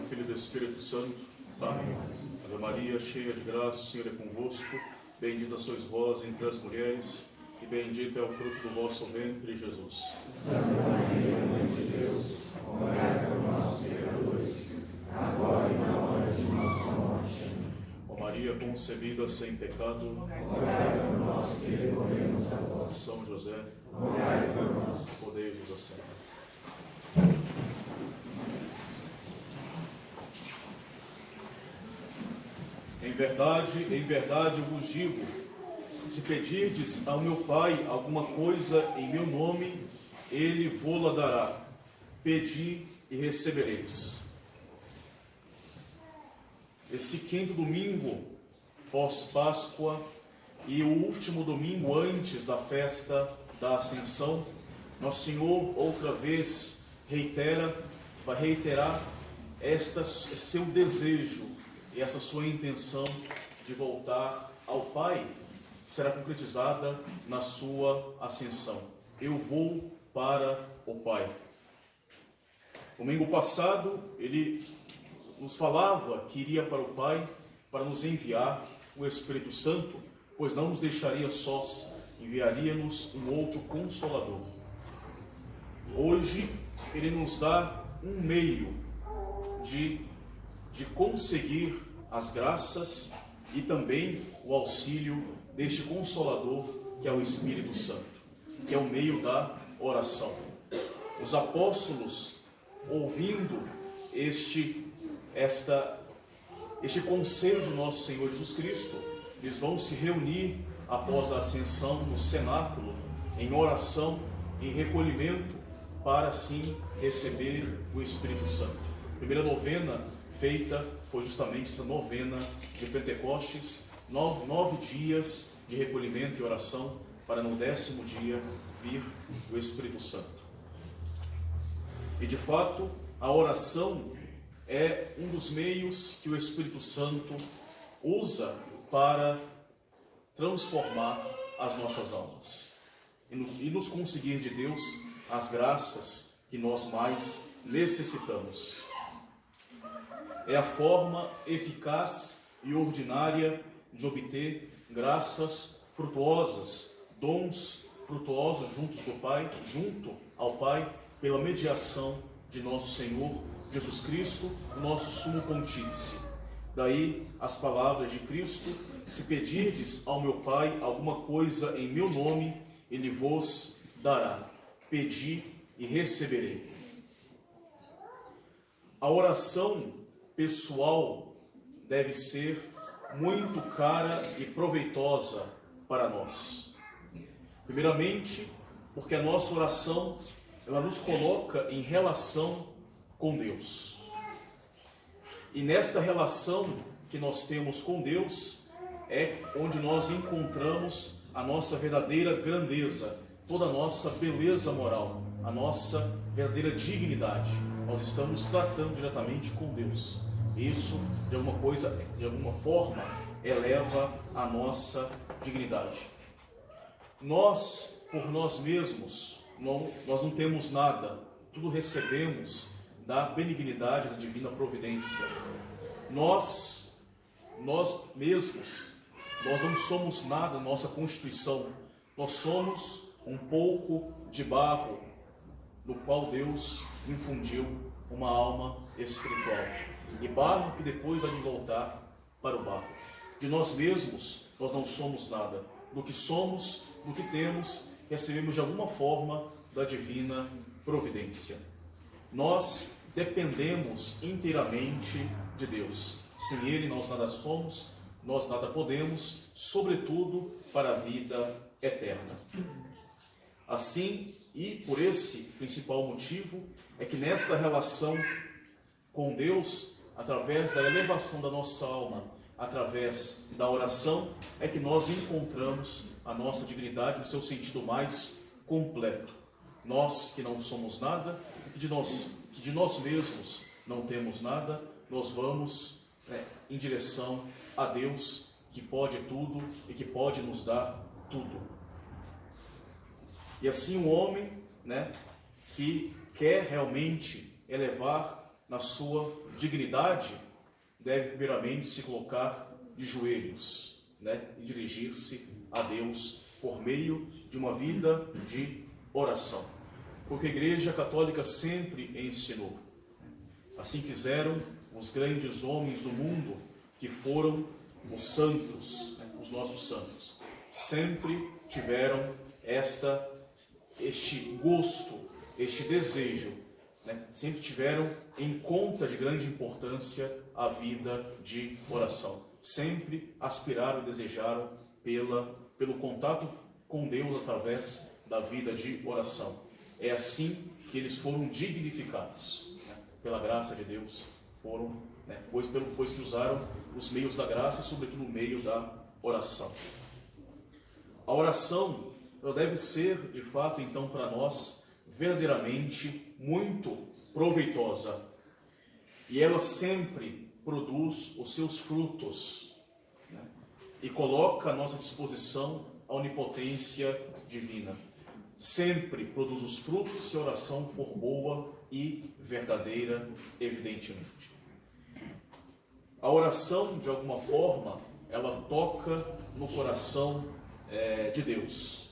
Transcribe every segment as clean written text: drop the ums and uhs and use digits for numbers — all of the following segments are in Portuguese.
Filho e do Espírito Santo. Amém. Ave Maria, cheia de graça, o Senhor é convosco. Bendita sois vós entre as mulheres, e bendito é o fruto do vosso ventre, Jesus. Santa Maria, Mãe de Deus, rogai por nós, pecadores, agora e na hora de nossa morte. Ó Maria concebida sem pecado, rogai por nós que recorremos a vós. São José, rogai por nós. podei-vos aceitar. Em verdade vos digo, se pedirdes ao meu Pai alguma coisa em meu nome, Ele vô-la dará. Pedi e recebereis. Esse quinto domingo pós-Páscoa e o último domingo antes da festa da Ascensão, Nosso Senhor outra vez vai reiterar seu desejo e essa sua intenção de voltar ao Pai será concretizada na sua ascensão. Eu vou para o Pai. Domingo passado, ele nos falava que iria para o Pai para nos enviar o Espírito Santo, pois não nos deixaria sós, enviaria-nos um outro Consolador. Hoje, ele nos dá um meio de conseguir as graças e também o auxílio deste Consolador, que é o Espírito Santo, que é o meio da oração. Os apóstolos, ouvindo este conselho de nosso Senhor Jesus Cristo, eles vão se reunir após a ascensão no cenáculo, em oração, em recolhimento, para assim receber o Espírito Santo. A primeira novena feita foi justamente essa novena de Pentecostes, 9 dias de recolhimento e oração, para no 10º dia vir o Espírito Santo. E de fato, a oração é um dos meios que o Espírito Santo usa para transformar as nossas almas e nos conseguir de Deus as graças que nós mais necessitamos. É a forma eficaz e ordinária de obter graças frutuosas, dons frutuosos junto ao Pai, pela mediação de nosso Senhor Jesus Cristo, o nosso sumo pontífice. Daí as palavras de Cristo: se pedirdes ao meu Pai alguma coisa em meu nome, Ele vos dará. Pedi e receberei. A oração pessoal deve ser muito cara e proveitosa para nós. Primeiramente, porque a nossa oração, ela nos coloca em relação com Deus. E nesta relação que nós temos com Deus, é onde nós encontramos a nossa verdadeira grandeza, toda a nossa beleza moral, a nossa verdadeira dignidade. Nós estamos tratando diretamente com Deus. Isso, de alguma forma, eleva a nossa dignidade. Nós, por nós mesmos, nós não temos nada, tudo recebemos da benignidade da divina providência. Nós mesmos, nós não somos nada, nossa constituição. Nós somos um pouco de barro, no qual Deus infundiu uma alma espiritual. E barro que depois há de voltar para o barro. De nós mesmos, nós não somos nada. Do que somos, do que temos, recebemos de alguma forma da divina providência. Nós dependemos inteiramente de Deus. Sem Ele nós nada somos, nós nada podemos, sobretudo para a vida eterna. Assim, e por esse principal motivo, é que nesta relação com Deus, através da elevação da nossa alma, através da oração, é que nós encontramos a nossa dignidade no seu sentido mais completo. Nós que não somos nada, que de nós mesmos não temos nada, nós vamos em direção a Deus, que pode tudo e que pode nos dar tudo. E assim o homem, que quer realmente elevar na sua dignidade, deve primeiramente se colocar de joelhos, e dirigir-se a Deus por meio de uma vida de oração. Foi o que a Igreja Católica sempre ensinou. Assim fizeram os grandes homens do mundo, que foram os santos, os nossos santos. Sempre tiveram este gosto, este desejo, sempre tiveram em conta de grande importância a vida de oração. Sempre aspiraram e desejaram pelo contato com Deus através da vida de oração. É assim que eles foram dignificados, pela graça de Deus, pois que usaram os meios da graça e sobretudo o meio da oração. A oração, ela deve ser, de fato, então, para nós, verdadeiramente muito proveitosa. E ela sempre produz os seus frutos, e coloca à nossa disposição a onipotência divina. Sempre produz os frutos se a oração for boa e verdadeira, evidentemente. A oração, de alguma forma, ela toca no coração de Deus.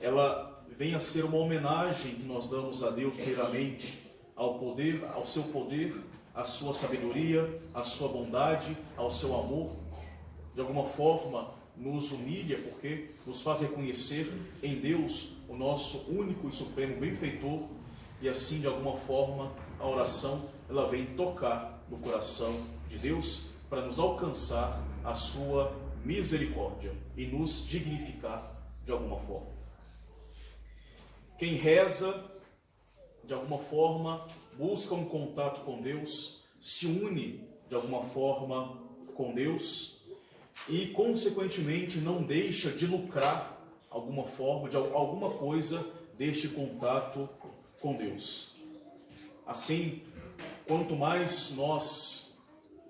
Ela vem a ser uma homenagem que nós damos a Deus, primeiramente, ao seu poder, à sua sabedoria, à sua bondade, ao seu amor. De alguma forma, nos humilha, porque nos faz reconhecer em Deus o nosso único e supremo benfeitor, e assim, de alguma forma, a oração ela vem tocar no coração de Deus para nos alcançar a sua misericórdia e nos dignificar de alguma forma. Quem reza, de alguma forma, busca um contato com Deus, se une de alguma forma com Deus e, consequentemente, não deixa de lucrar alguma forma, de alguma coisa deste contato com Deus. Assim, quanto mais nós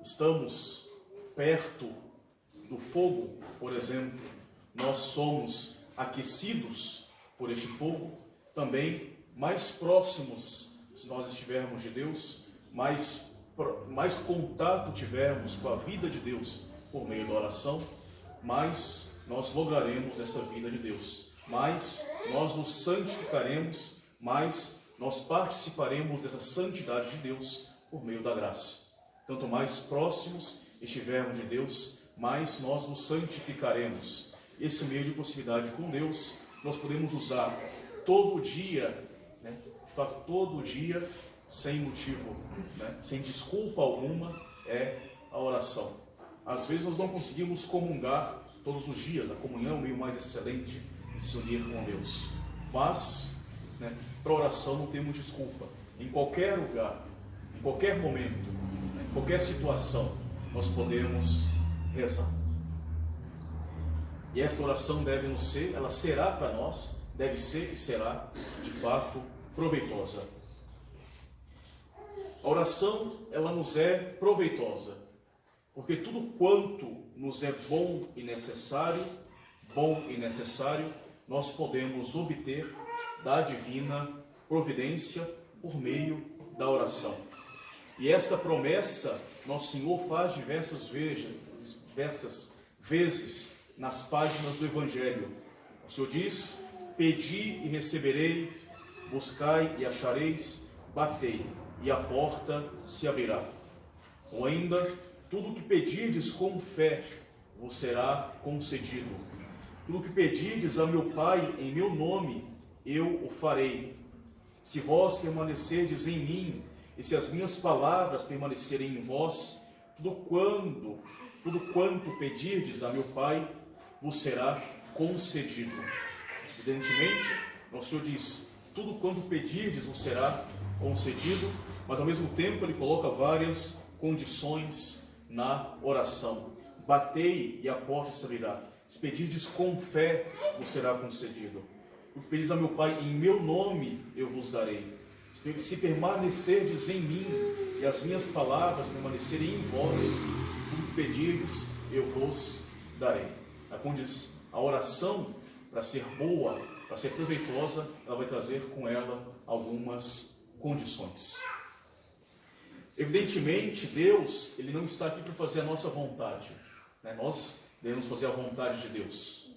estamos perto do fogo, por exemplo, nós somos aquecidos por este fogo, também mais próximos, se nós estivermos de Deus, mais contato tivermos com a vida de Deus por meio da oração, mais nós lograremos essa vida de Deus, mais nós nos santificaremos, mais nós participaremos dessa santidade de Deus por meio da graça. Tanto mais próximos estivermos de Deus, mais nós nos santificaremos. Esse meio de proximidade com Deus nós podemos usar todo dia, de fato todo dia, sem motivo, sem desculpa alguma, é a oração. Às vezes nós não conseguimos comungar todos os dias, a comunhão é o meio mais excelente de se unir com Deus. Mas, para a oração não temos desculpa. Em qualquer lugar, em qualquer momento, em qualquer situação, nós podemos rezar. E esta oração ela será para nós, deve ser e será, de fato, proveitosa. A oração, ela nos é proveitosa, porque tudo quanto nos é bom e necessário, nós podemos obter da divina providência por meio da oração. E esta promessa, nosso Senhor faz diversas vezes nas páginas do Evangelho. O Senhor diz: pedi e recebereis, buscai e achareis, batei, e a porta se abrirá. Ou ainda, tudo o que pedirdes com fé vos será concedido. Tudo o que pedirdes a meu Pai em meu nome, eu o farei. Se vós permanecerdes em mim, e se as minhas palavras permanecerem em vós, tudo quanto pedirdes a meu Pai vos será concedido. Evidentemente, nosso Senhor diz: tudo quanto pedirdes vos será concedido, mas ao mesmo tempo ele coloca várias condições na oração. Batei e a porta se abrirá. Se pedirdes com fé, vos será concedido. O que pedis a meu Pai em meu nome, eu vos darei. Se permanecerdes em mim e as minhas palavras permanecerem em vós, tudo que pedirdes, eu vos darei. A oração, para ser boa, para ser proveitosa, ela vai trazer com ela algumas condições. Evidentemente, Deus, Ele não está aqui para fazer a nossa vontade, né? Nós devemos fazer a vontade de Deus.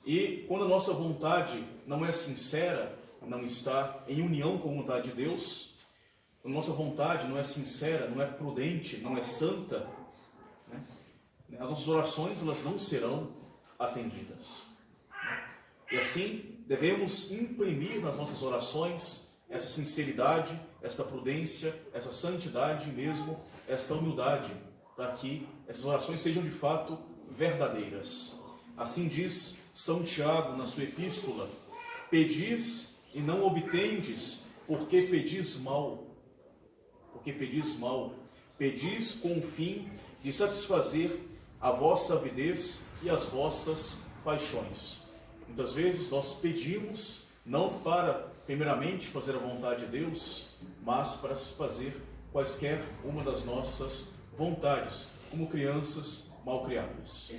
E quando a nossa vontade não é sincera, não está em união com a vontade de Deus, a nossa vontade não é sincera, não é prudente, não é santa, né? As nossas orações, elas não serão atendidas. E assim, devemos imprimir nas nossas orações essa sinceridade, esta prudência, essa santidade mesmo, esta humildade, para que essas orações sejam de fato verdadeiras. Assim diz São Tiago na sua epístola: pedis e não obtendes, porque pedis mal. Porque pedis mal. Pedis com o fim de satisfazer a vossa avidez e as vossas paixões. Muitas vezes nós pedimos não para, primeiramente, fazer a vontade de Deus, mas para fazer quaisquer uma das nossas vontades, como crianças mal criadas.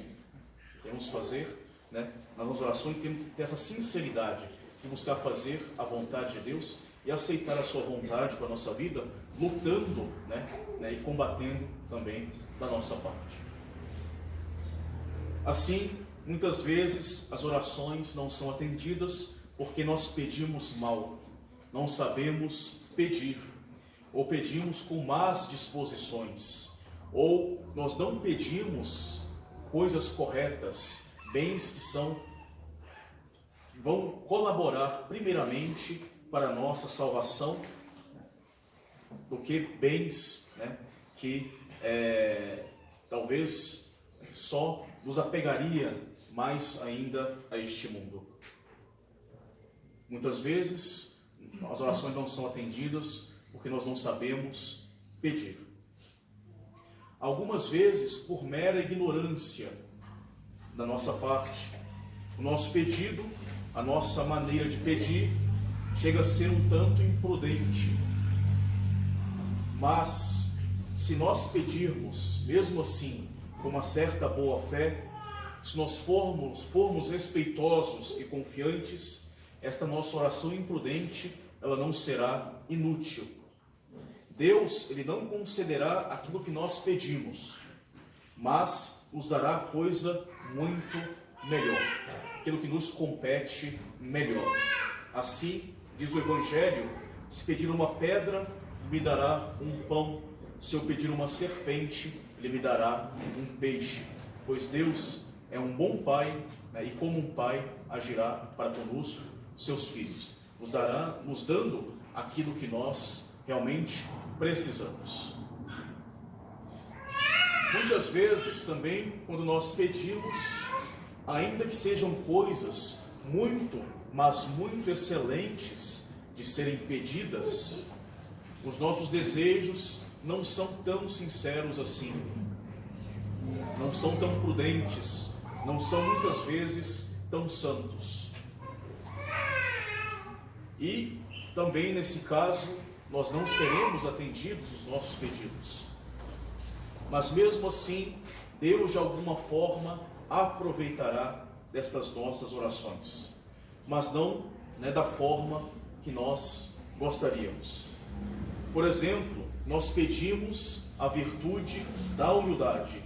Temos que fazer, né, nas nossas orações, temos que ter essa sinceridade de buscar fazer a vontade de Deus e aceitar a sua vontade para a nossa vida, lutando, né, e combatendo também da nossa parte. Assim, muitas vezes as orações não são atendidas porque nós pedimos mal, não sabemos pedir, ou pedimos com más disposições, ou nós não pedimos coisas corretas, bens que vão colaborar primeiramente para a nossa salvação, do que bens, né, que talvez só nos apegaria mais ainda a este mundo. Muitas vezes as orações não são atendidas porque nós não sabemos pedir. Algumas vezes por mera ignorância da nossa parte, o nosso pedido, a nossa maneira de pedir chega a ser um tanto imprudente. Mas se nós pedirmos, mesmo assim, com uma certa boa fé, se nós formos respeitosos e confiantes, esta nossa oração imprudente, ela não será inútil. Deus, Ele não concederá aquilo que nós pedimos, mas nos dará coisa muito melhor, aquilo que nos compete melhor. Assim, diz o Evangelho: se pedir uma pedra, me dará um pão; se eu pedir uma serpente, Ele me dará um peixe. Pois Deus é um bom Pai, né, e como um Pai agirá para conosco, seus filhos, nos dando aquilo que nós realmente precisamos. Muitas vezes também, quando nós pedimos, ainda que sejam coisas muito, mas muito excelentes de serem pedidas, os nossos desejos não são tão sinceros assim, não são tão prudentes, não são muitas vezes tão santos. E também nesse caso, nós não seremos atendidos os nossos pedidos. Mas mesmo assim, Deus de alguma forma aproveitará destas nossas orações, mas não, né, da forma que nós gostaríamos. Por exemplo, nós pedimos a virtude da humildade,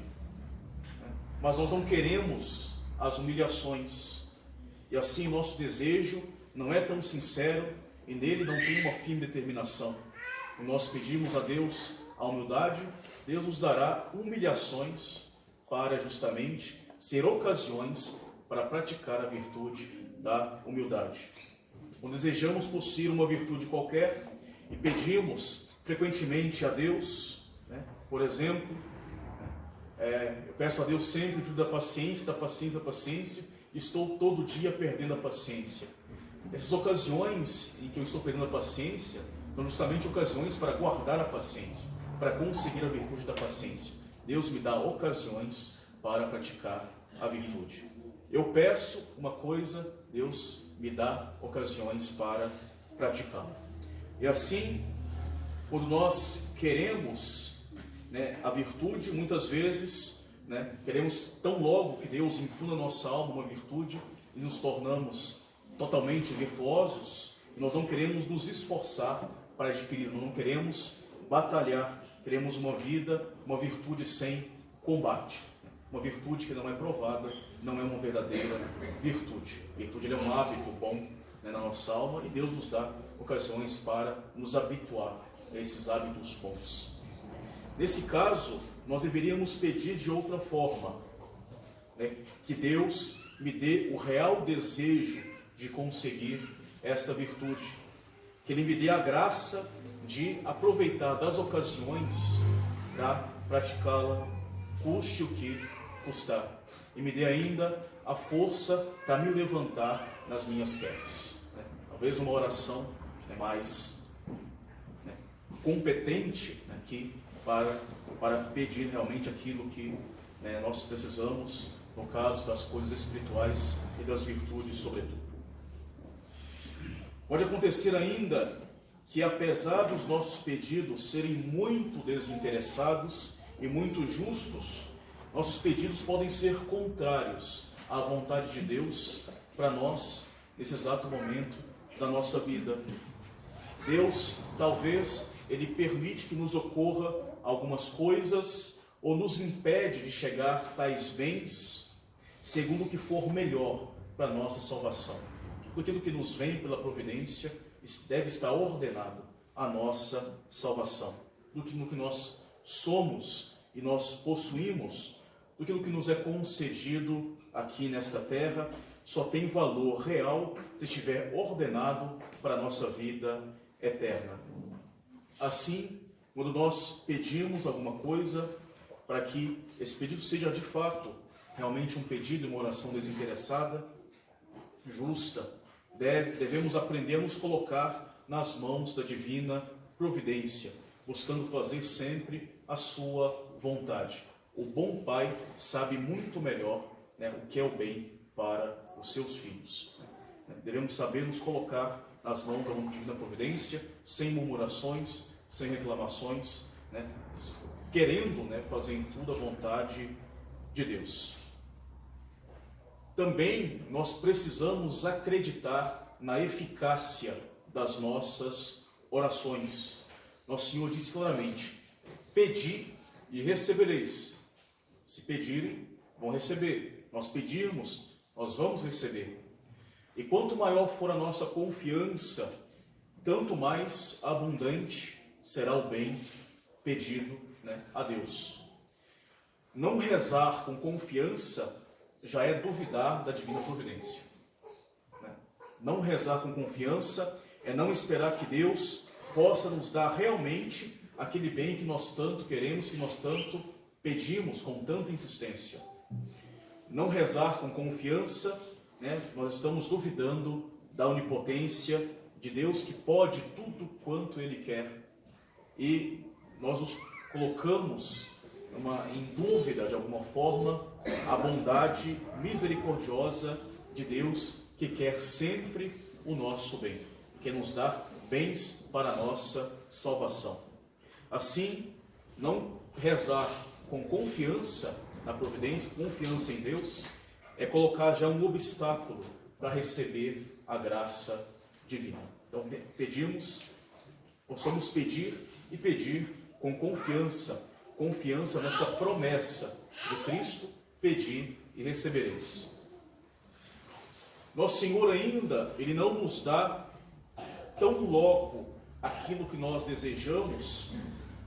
mas nós não queremos as humilhações, e assim nosso desejo não é tão sincero e nele não tem uma firme determinação. Quando nós pedimos a Deus a humildade, Deus nos dará humilhações para justamente ser ocasiões para praticar a virtude da humildade. Quando desejamos possuir uma virtude qualquer e pedimos frequentemente a Deus, né, por exemplo, eu peço a Deus sempre o da paciência, e estou todo dia perdendo a paciência. Essas ocasiões em que eu estou perdendo a paciência são justamente ocasiões para guardar a paciência, para conseguir a virtude da paciência. Deus me dá ocasiões para praticar a virtude. Eu peço uma coisa, Deus me dá ocasiões para praticá-la. E assim, quando nós queremos, né, a virtude, muitas vezes, né, queremos tão logo que Deus infunda na nossa alma uma virtude e nos tornamos totalmente virtuosos, e nós não queremos nos esforçar para adquirir, não queremos batalhar, queremos uma vida, uma virtude sem combate. Uma virtude que não é provada, não é uma verdadeira virtude. Virtude é um hábito bom, né, na nossa alma, e Deus nos dá ocasiões para nos habituar a esses hábitos bons. Nesse caso, nós deveríamos pedir de outra forma, né, que Deus me dê o real desejo de conseguir esta virtude, que Ele me dê a graça de aproveitar das ocasiões para praticá-la, custe o que custar, e me dê ainda a força para me levantar nas minhas quedas. Talvez uma oração mais competente aqui para pedir realmente aquilo que nós precisamos, no caso das coisas espirituais e das virtudes, sobretudo. Pode acontecer ainda que, apesar dos nossos pedidos serem muito desinteressados e muito justos, nossos pedidos podem ser contrários à vontade de Deus para nós, nesse exato momento da nossa vida. Deus, talvez, Ele permite que nos ocorra algumas coisas ou nos impede de chegar a tais bens segundo o que for melhor para a nossa salvação. Porque aquilo que nos vem pela providência deve estar ordenado à nossa salvação. No que nós somos e nós possuímos, do que nos é concedido aqui nesta terra, só tem valor real se estiver ordenado para a nossa vida eterna. Assim, quando nós pedimos alguma coisa, para que esse pedido seja de fato realmente um pedido e uma oração desinteressada, justa, devemos aprender a nos colocar nas mãos da divina providência, buscando fazer sempre a sua vontade. O bom pai sabe muito melhor, o que é o bem para os seus filhos. Devemos saber nos colocar nas mãos da divina providência, sem murmurações, sem reclamações, querendo fazer em tudo a vontade de Deus. Também nós precisamos acreditar na eficácia das nossas orações. Nosso Senhor disse claramente: pedi e recebereis. Se pedirem, vão receber. Nós pedirmos, nós vamos receber. E quanto maior for a nossa confiança, tanto mais abundante será o bem pedido a Deus. Não rezar com confiança já é duvidar da divina providência. Não rezar com confiança é não esperar que Deus possa nos dar realmente aquele bem que nós tanto queremos, que nós tanto pedimos com tanta insistência. Não rezar com confiança, nós estamos duvidando da onipotência de Deus, que pode tudo quanto Ele quer. E nós nos colocamos em dúvida, de alguma forma, a bondade misericordiosa de Deus, que quer sempre o nosso bem, quer nos dar bens para a nossa salvação. Assim, não rezar com confiança na providência, confiança em Deus, é colocar já um obstáculo para receber a graça divina. Então, possamos pedir e pedir com confiança nessa promessa do Cristo: pedi e recebereis. Nosso Senhor ainda, Ele não nos dá tão logo aquilo que nós desejamos,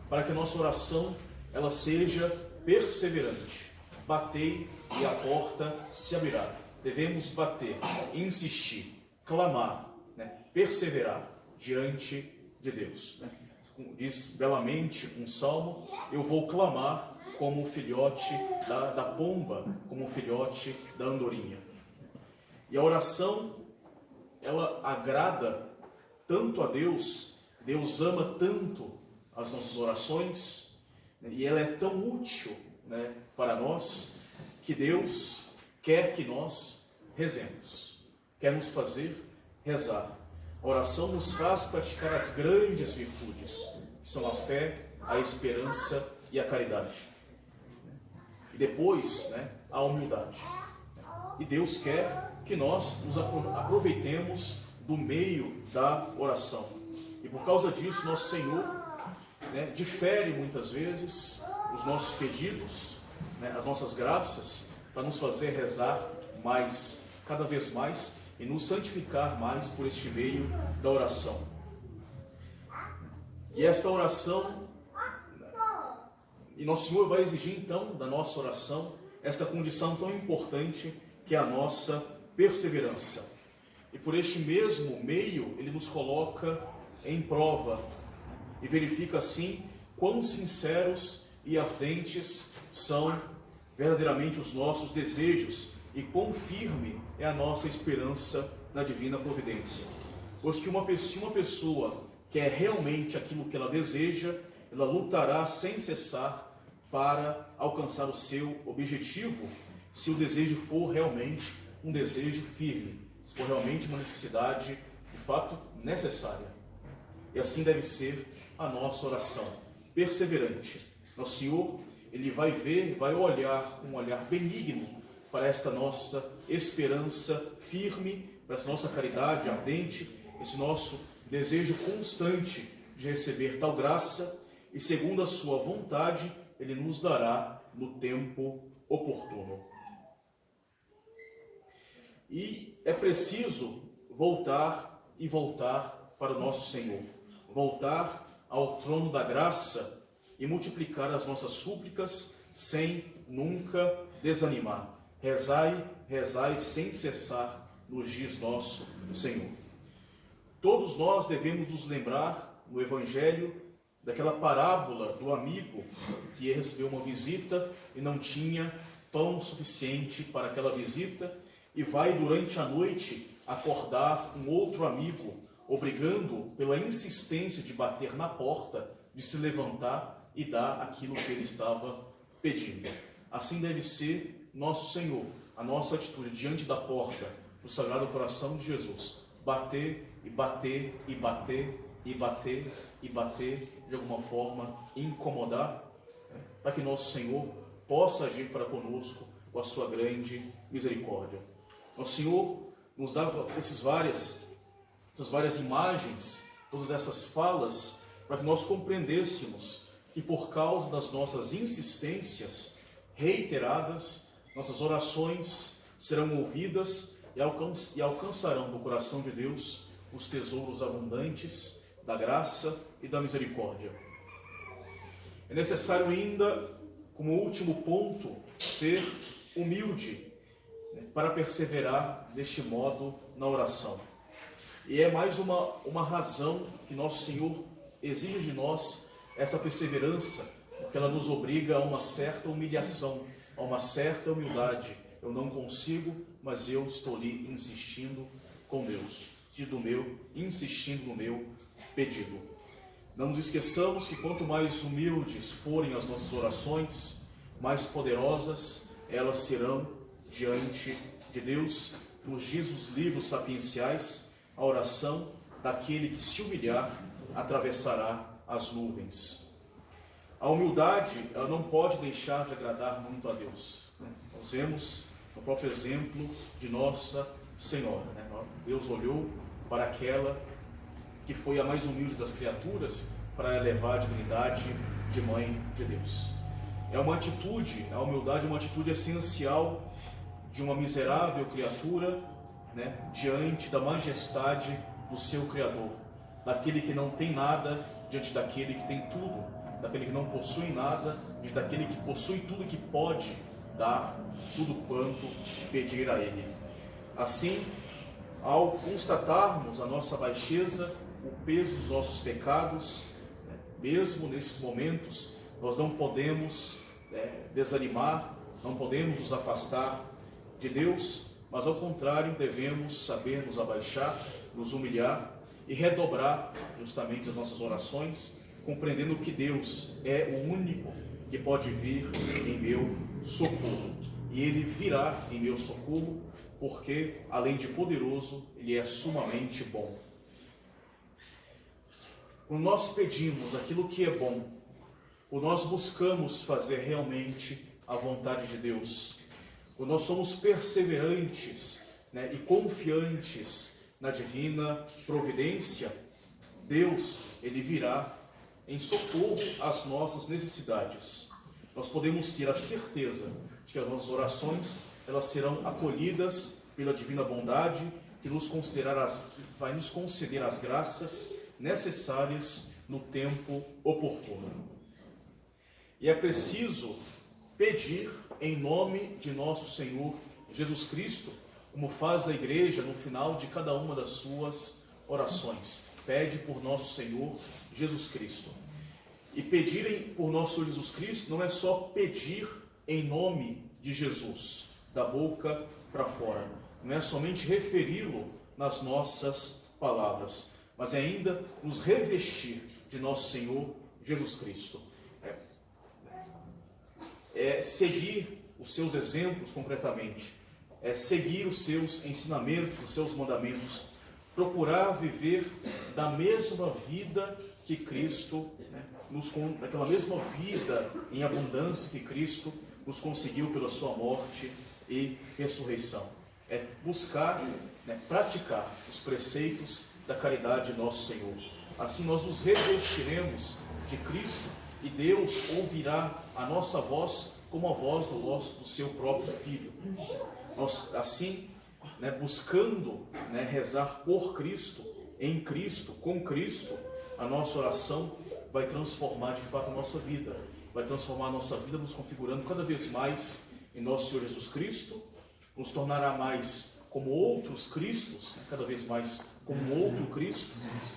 para que a nossa oração ela seja perseverante. Batei e a porta se abrirá. Devemos bater, insistir, clamar, perseverar diante de Deus. Diz belamente um salmo: eu vou clamar como o filhote da pomba, como o filhote da andorinha. E a oração, ela agrada tanto a Deus, Deus ama tanto as nossas orações, e ela é tão útil para nós, que Deus quer que nós rezemos, quer nos fazer rezar. A oração nos faz praticar as grandes virtudes, que são a fé, a esperança e a caridade. E depois, a humildade. E Deus quer que nós nos aproveitemos do meio da oração. E por causa disso, nosso Senhor, né, difere muitas vezes os nossos pedidos, né, as nossas graças, para nos fazer rezar mais, cada vez mais, e nos santificar mais por este meio da oração. E esta oração, e Nosso Senhor vai exigir então da nossa oração esta condição tão importante que é a nossa perseverança. E por este mesmo meio Ele nos coloca em prova e verifica assim quão sinceros e ardentes são verdadeiramente os nossos desejos e quão firme é a nossa esperança na divina providência. Pois que uma pessoa quer realmente aquilo que ela deseja, ela lutará sem cessar para alcançar o seu objetivo, se o desejo for realmente um desejo firme, se for realmente uma necessidade, de fato, necessária. E assim deve ser a nossa oração, perseverante. Nosso Senhor, Ele vai ver, vai olhar com um olhar benigno para esta nossa esperança firme, para essa nossa caridade ardente, esse nosso desejo constante de receber tal graça, e segundo a sua vontade, Ele nos dará no tempo oportuno. E é preciso voltar e voltar para o nosso Senhor, voltar ao trono da graça e multiplicar as nossas súplicas sem nunca desanimar. Rezai, rezai sem cessar, nos diz nosso Senhor. Todos nós devemos nos lembrar no Evangelho daquela parábola do amigo que recebeu uma visita e não tinha pão suficiente para aquela visita e vai durante a noite acordar um outro amigo, obrigando pela insistência de bater na porta, de se levantar e dar aquilo que ele estava pedindo. Assim deve ser nosso Senhor, a nossa atitude diante da porta do Sagrado Coração de Jesus. Bater e bater e bater e bater e bater, de alguma forma incomodar, para que nosso Senhor possa agir para conosco com a sua grande misericórdia. Nosso Senhor nos dá essas várias imagens, todas essas falas, para que nós compreendêssemos que por causa das nossas insistências reiteradas, nossas orações serão ouvidas e alcançarão do coração de Deus os tesouros abundantes da graça e da misericórdia. É necessário ainda, como último ponto, ser humilde, para perseverar deste modo na oração. E é mais uma razão que nosso Senhor exige de nós essa perseverança, porque ela nos obriga a uma certa humilhação, a uma certa humildade. Eu não consigo, mas eu estou ali insistindo com Deus, insistindo no meu pedido. Não nos esqueçamos que quanto mais humildes forem as nossas orações, mais poderosas elas serão diante de Deus. Nos diz os livros sapienciais, a oração daquele que se humilhar atravessará as nuvens. A humildade, ela não pode deixar de agradar muito a Deus. Nós vemos o próprio exemplo de Nossa Senhora. Deus olhou para aquela que foi a mais humilde das criaturas para elevar a dignidade de Mãe de Deus. É uma atitude, a humildade é uma atitude essencial de uma miserável criatura, diante da majestade do seu Criador, daquele que não tem nada diante daquele que tem tudo, daquele que não possui nada diante daquele que possui tudo, que pode dar tudo quanto pedir a Ele. Assim, ao constatarmos a nossa baixeza, o peso dos nossos pecados, mesmo nesses momentos, nós não podemos desanimar, não podemos nos afastar de Deus, mas ao contrário, devemos saber nos abaixar, nos humilhar e redobrar justamente as nossas orações, compreendendo que Deus é o único que pode vir em meu socorro. E Ele virá em meu socorro, porque, além de poderoso, Ele é sumamente bom. Quando nós pedimos aquilo que é bom, quando nós buscamos fazer realmente a vontade de Deus, quando nós somos perseverantes e confiantes na divina providência, Deus, Ele virá em socorro às nossas necessidades. Nós podemos ter a certeza de que as nossas orações elas serão acolhidas pela divina bondade que vai nos conceder as graças necessárias no tempo oportuno. E é preciso pedir em nome de nosso Senhor Jesus Cristo, como faz a igreja no final de cada uma das suas orações. Pede por nosso Senhor Jesus Cristo. E pedirem por nosso Senhor Jesus Cristo não é só pedir em nome de Jesus, da boca para fora. Não é somente referi-lo nas nossas palavras, mas é ainda nos revestir de nosso Senhor Jesus Cristo. É seguir os seus exemplos concretamente, é seguir os seus ensinamentos, os seus mandamentos, procurar viver da mesma vida que Cristo, daquela mesma vida em abundância que Cristo nos conseguiu pela sua morte e ressurreição. É buscar, praticar os preceitos da caridade de nosso Senhor. Assim nós nos revestiremos de Cristo e Deus ouvirá a nossa voz como a voz do seu próprio Filho. Nós, assim, buscando rezar por Cristo, em Cristo, com Cristo, a nossa oração vai transformar de fato a nossa vida. Vai transformar a nossa vida nos configurando cada vez mais em nosso Senhor Jesus Cristo, nos tornará mais como outros Cristos, cada vez mais como outro Cristo,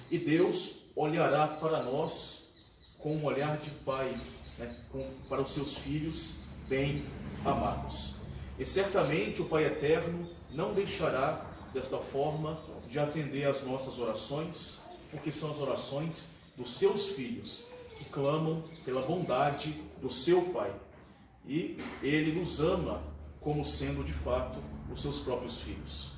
e Deus olhará para nós com um olhar de Pai, para os seus filhos bem amados. E certamente o Pai Eterno não deixará desta forma de atender às nossas orações, porque são as orações dos seus filhos que clamam pela bondade do seu Pai. E Ele nos ama como sendo de fato os seus próprios filhos.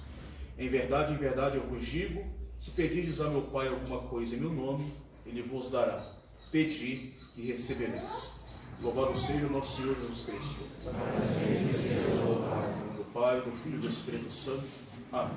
Em verdade eu vos digo, se pedirdes a meu Pai alguma coisa em meu nome, Ele vos dará. Pedi e recebereis. Louvado seja o nosso Senhor Jesus Cristo. Do Pai, do Filho e do Espírito Santo. Amém.